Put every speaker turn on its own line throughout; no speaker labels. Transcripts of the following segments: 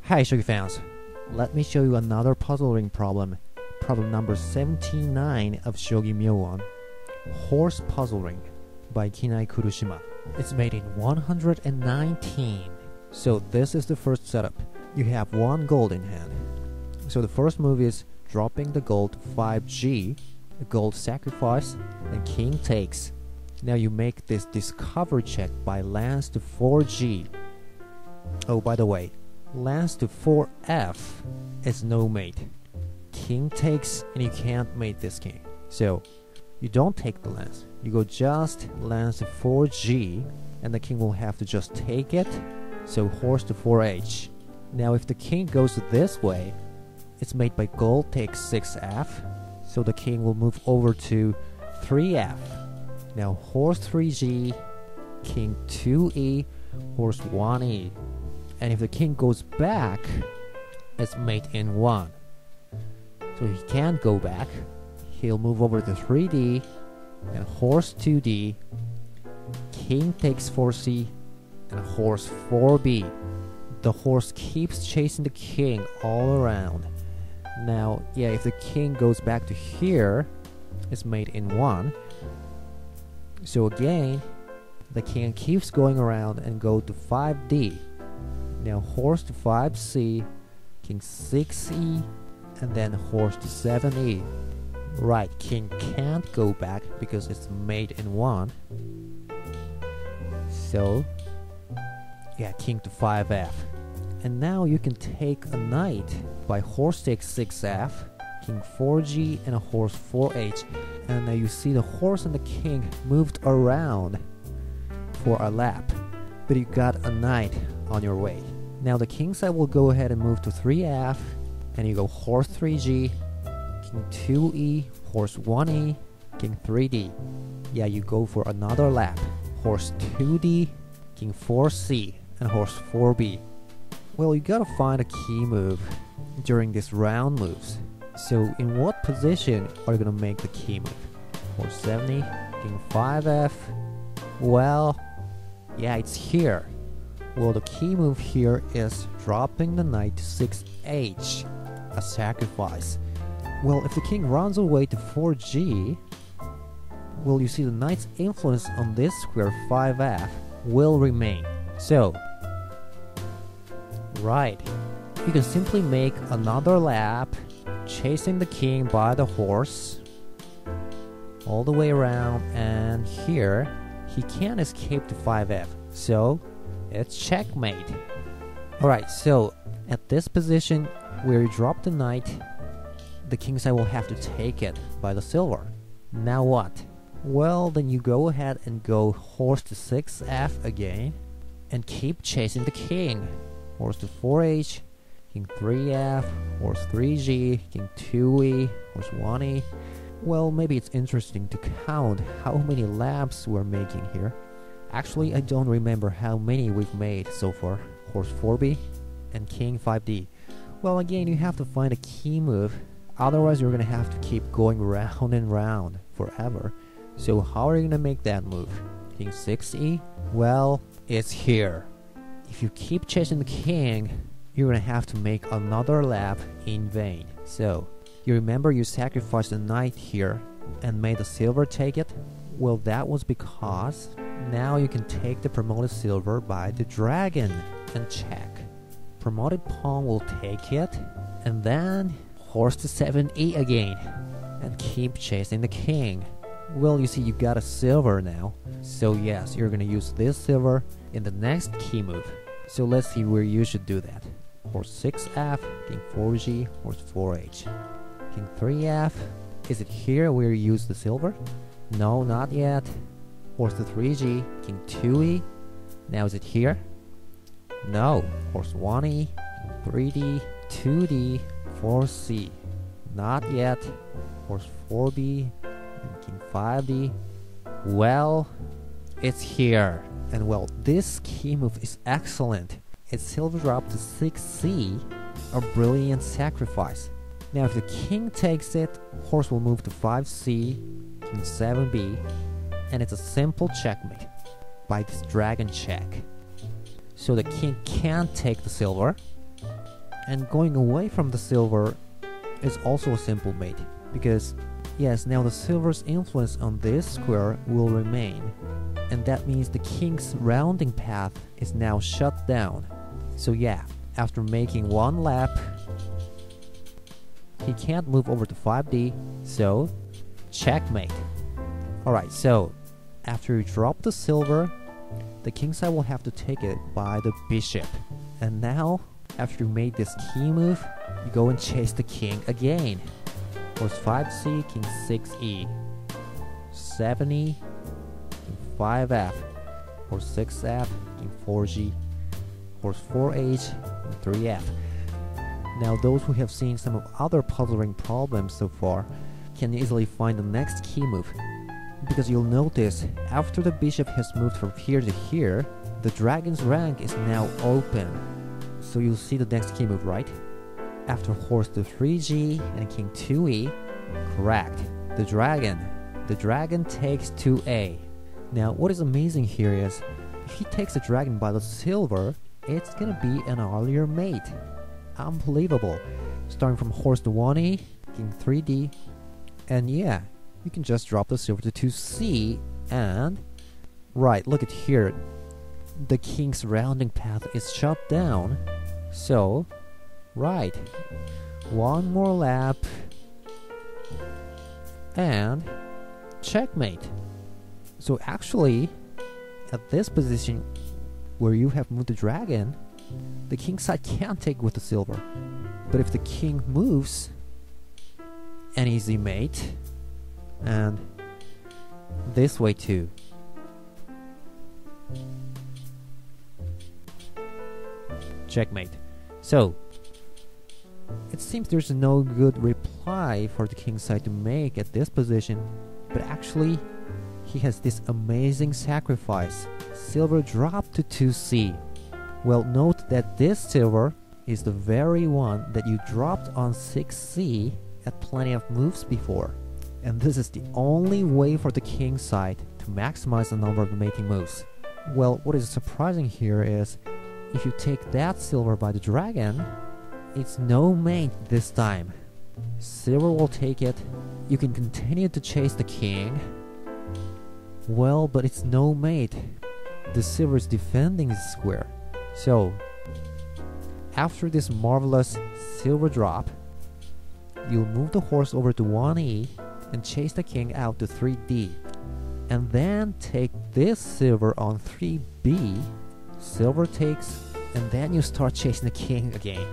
Hi Shogi fans, let me show you another puzzling problem. Problem number 79 of Shogi Myouan. Horse Puzzle Ring by Kurushima. It's made in 119. So this is the first setup. You have one gold in hand. So the first move is dropping the gold to 5G, the gold sacrifice, and king takes. Now you make this discovery check by lance to 4G. Oh, by the way, lance to 4F is no mate. King takes and you can't mate this king. So you don't take the lance. You go just lance to 4G and the king will have to just take it. So horse to 4H. Now if the king goes this way, it's made by gold takes 6F. So the king will move over to 3F. Now horse 3G, king 2E, horse 1E. And if the king goes back, it's mate in 1. So he can't go back. He'll move over to 3D and horse 2D, king takes 4C and horse 4B. The horse keeps chasing the king all around. Now, yeah, if the king goes back to here, it's mate in 1. So again, the king keeps going around and go to 5D. Now horse to 5C, king 6E, and then horse to 7E. Right, king can't go back because it's mate in 1. So, yeah, king to 5F. And now you can take a knight by horse takes 6F, king 4G, and a horse 4H. And now you see the horse and the king moved around for a lap. But you got a knight on your way. Now the king side will go ahead and move to 3F, and you go horse 3G, king 2E, horse 1E, king 3D. Yeah, you go for another lap. Horse 2D, king 4C, and horse 4B. Well, you gotta find a key move during this round moves. So in what position are you gonna make the key move? Horse 70, king 5F. Well, yeah, it's here. Well, the key move here is dropping the knight to 6H, a sacrifice. Well, if the king runs away to 4G, well, you see the knight's influence on this square 5F will remain. So, right, you can simply make another lap, chasing the king by the horse, all the way around, and here, he can't escape to 5F, so it's checkmate. Alright, so at this position where you drop the knight, the king side will have to take it by the silver. Now what? Well, then you go ahead and go horse to 6F again and keep chasing the king. Horse to 4H, king 3F, horse 3G, king 2E, horse 1E. Well, maybe it's interesting to count how many laps we're making here. Actually, I don't remember how many we've made so far. Horse 4B and king 5D. Well, again, you have to find a key move. Otherwise, you're gonna have to keep going round and round forever. So how are you gonna make that move? King 6E? Well, it's here. If you keep chasing the king, you're gonna have to make another lap in vain. So, you remember you sacrificed the knight here and made the silver take it? Well, that was because now you can take the promoted silver by the dragon and check. Promoted pawn will take it, and then horse to 7E again, and keep chasing the king. Well, you see, you got a silver now, so yes, you're gonna use this silver in the next key move. So let's see where you should do that. Horse 6F, king 4G, horse 4H. King 3F, is it here where you use the silver? No, not yet. Horse to 3G, king 2E. Now is it here? No. Horse 1E, king 3D, 2D, 4C. Not yet. Horse 4B, and king 5D. Well, it's here. And well, this key move is excellent. It's silver drop to 6C, a brilliant sacrifice. Now if the king takes it, horse will move to 5C, king 7B, and it's a simple checkmate by this dragon check. So the king can't take the silver, And going away from the silver is also a simple mate, because yes, now the silver's influence on this square will remain, and that means the king's rounding path is now shut down. So yeah, after making one lap, he can't move over to 5d, so checkmate. Alright, so after you drop the silver, the king side will have to take it by the bishop. And now, after you made this key move, you go and chase the king again. Horse 5c, king 6e, 7e, king 5f, horse 6f, king 4g, horse 4h, king 3f. Now those who have seen some of other puzzling problems so far can easily find the next key move, because you'll notice after the bishop has moved from here to here, the dragon's rank is now open. So you'll see the next key move, right? After horse to 3g and king 2e, correct, the dragon takes 2a. Now what is amazing here is, if he takes the dragon by the silver, it's gonna be an earlier mate. Unbelievable. Starting from horse to 1e, king 3d, and yeah, you can just drop the silver to 2c, and right, look at here, the king's rounding path is shut down. So right, one more lap and checkmate. So actually, at this position where you have moved the dragon, the king side can't take with the silver. But if the king moves, an easy mate, and this way too. Checkmate. So it seems there's no good reply for the king side to make at this position, but actually he has this amazing sacrifice. Silver dropped to 2c. Well, note that this silver is the very one that you dropped on 6c at plenty of moves before. And this is the only way for the king side to maximize the number of mating moves. Well, what is surprising here is, if you take that silver by the dragon, it's no mate this time. Silver will take it, you can continue to chase the king. Well, but it's no mate. The silver is defending the square. So, after this marvelous silver drop, you'll move the horse over to 1e and chase the king out to 3d. And then take this silver on 3b, silver takes, and then you start chasing the king again.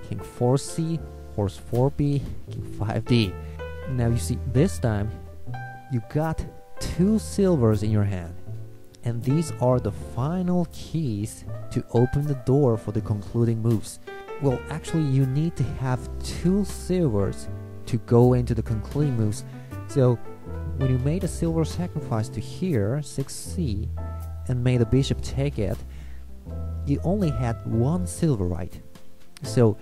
King 4c, horse 4b, king 5d. Now you see, this time, you got 2 silvers in your hand. And these are the final keys to open the door for the concluding moves. Well, actually you need to have 2 silvers to go into the concluding moves. So when you made a silver sacrifice to here, 6c, and made the bishop take it, you only had 1 silver, right? So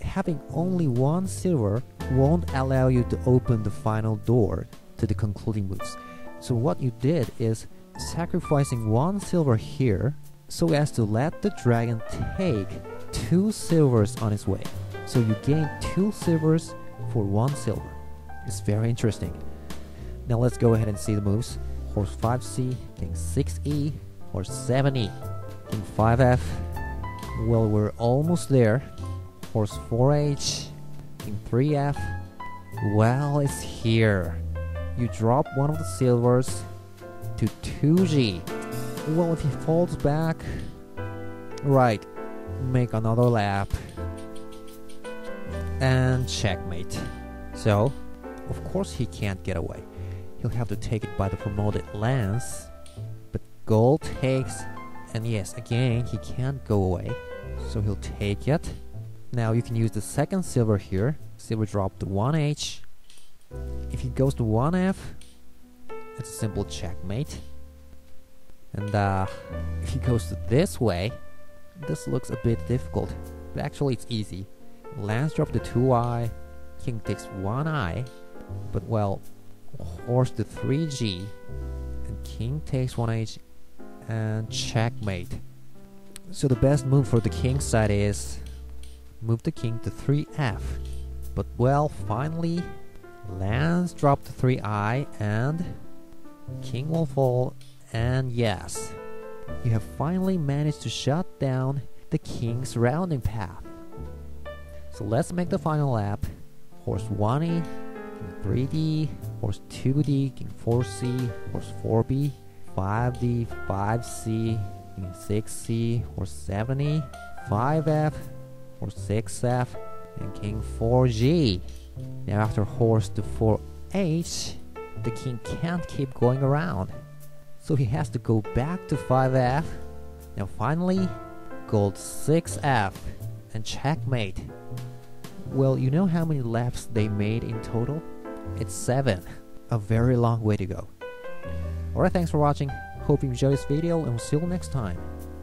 having only 1 silver won't allow you to open the final door to the concluding moves. So what you did is sacrificing 1 silver here so as to let the dragon take 2 silvers on its way. So you gain 2 silvers for 1 silver. It's very interesting. Now let's go ahead and see the moves. Horse 5c, king 6e, horse 7e, king 5f. Well, we're almost there. Horse 4h, king 3f. Well, it's here. You drop one of the silvers to 2g. Well, if he falls back, right, make another lap and checkmate. So, of course he can't get away. He'll have to take it by the promoted lance, but gold takes, and yes, again, he can't go away, so he'll take it. Now you can use the second silver here. Silver drop to 1h. If he goes to 1f, it's a simple checkmate. And if he goes to this way, this looks a bit difficult, but actually it's easy. Lance drop to 2i, king takes 1i, but well, horse to 3g, and king takes 1h, and checkmate. So the best move for the king side is move the king to 3f. But well, finally, lands drop to 3i and king will fall, and yes, you have finally managed to shut down the king's rounding path. So let's make the final lap. Horse 1e, king 3d, horse 2d, king 4c, horse 4b, 5d, 5c, king 6c, horse 7e, 5f, horse 6f, and king 4g. Now after horse to 4h, the king can't keep going around, so he has to go back to 5f. Now finally, gold 6f, and checkmate. Well, you know how many laps they made in total? It's 7. A very long way to go. Alright, thanks for watching. Hope you enjoyed this video, and we'll see you next time.